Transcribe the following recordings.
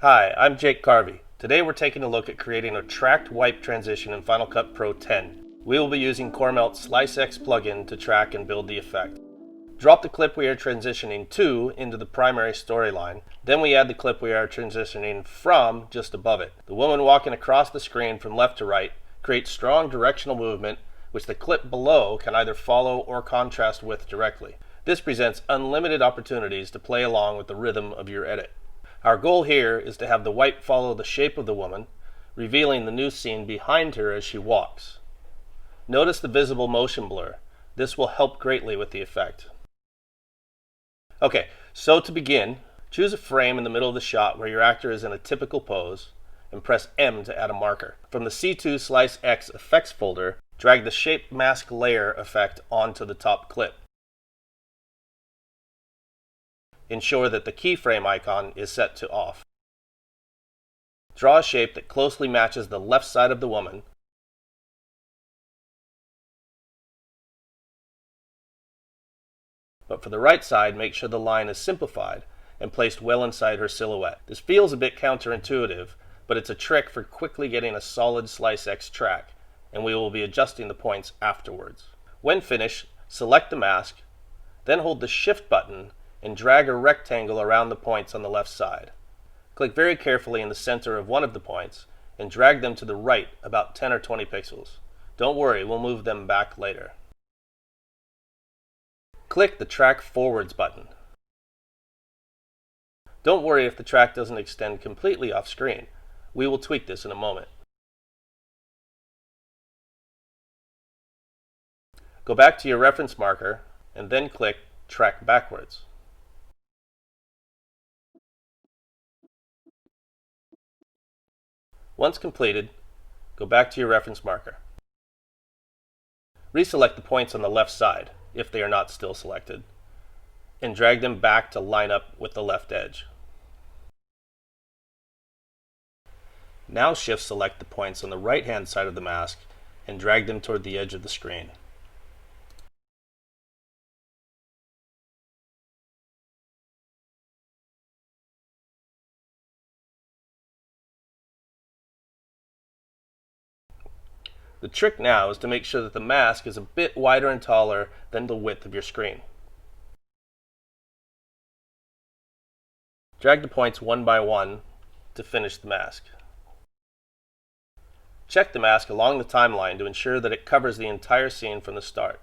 Hi, I'm Jake Carvey. Today we're taking a look at creating a tracked wipe transition in Final Cut Pro 10. We will be using Cormelt's SliceX plugin to track and build the effect. Drop the clip we are transitioning to into the primary storyline. Then we add the clip we are transitioning from just above it. The woman walking across the screen from left to right creates strong directional movement, which the clip below can either follow or contrast with directly. This presents unlimited opportunities to play along with the rhythm of your edit. Our goal here is to have the wipe follow the shape of the woman, revealing the new scene behind her as she walks. Notice the visible motion blur. This will help greatly with the effect. Okay, so to begin, choose a frame in the middle of the shot where your actor is in a typical pose, and press M to add a marker. From the C2 SliceX effects folder, drag the shape mask layer effect onto the top clip. Ensure that the keyframe icon is set to off. Draw a shape that closely matches the left side of the woman. But for the right side, make sure the line is simplified and placed well inside her silhouette. This feels a bit counterintuitive, but it's a trick for quickly getting a solid SliceX track, and we will be adjusting the points afterwards. When finished, select the mask, then hold the Shift button and drag a rectangle around the points on the left side. Click very carefully in the center of one of the points and drag them to the right about 10 or 20 pixels. Don't worry, we'll move them back later. Click the Track Forwards button. Don't worry if the track doesn't extend completely off screen. We will tweak this in a moment. Go back to your reference marker and then click Track Backwards. Once completed, go back to your reference marker. Reselect the points on the left side, if they are not still selected, and drag them back to line up with the left edge. Now shift select the points on the right hand side of the mask and drag them toward the edge of the screen. The trick now is to make sure that the mask is a bit wider and taller than the width of your screen. Drag the points one by one to finish the mask. Check the mask along the timeline to ensure that it covers the entire scene from the start.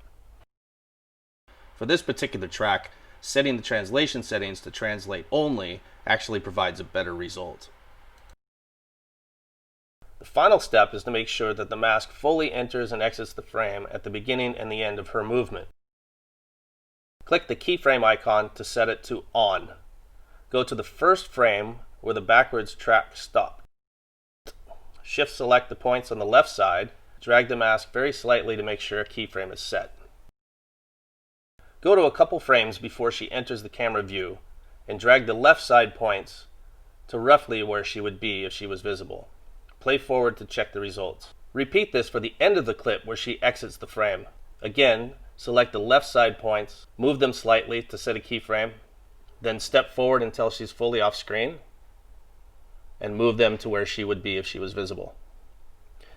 For this particular track, setting the translation settings to translate only actually provides a better result. The final step is to make sure that the mask fully enters and exits the frame at the beginning and the end of her movement. Click the keyframe icon to set it to on. Go to the first frame where the backwards track stopped. Shift select the points on the left side, drag the mask very slightly to make sure a keyframe is set. Go to a couple frames before she enters the camera view and drag the left side points to roughly where she would be if she was visible. Play forward to check the results. Repeat this for the end of the clip where she exits the frame. Again, select the left side points, move them slightly to set a keyframe, then step forward until she's fully off screen, and move them to where she would be if she was visible.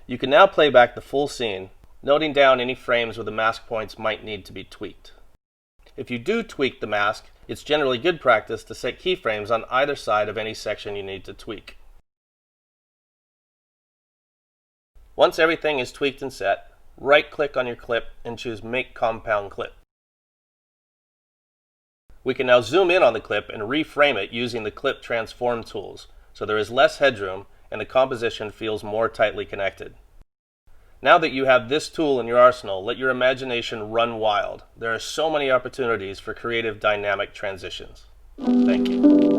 You can now play back the full scene, noting down any frames where the mask points might need to be tweaked. If you do tweak the mask, it's generally good practice to set keyframes on either side of any section you need to tweak. Once everything is tweaked and set, right-click on your clip and choose Make Compound Clip. We can now zoom in on the clip and reframe it using the Clip Transform tools, so there is less headroom and the composition feels more tightly connected. Now that you have this tool in your arsenal, let your imagination run wild. There are so many opportunities for creative dynamic transitions. Thank you.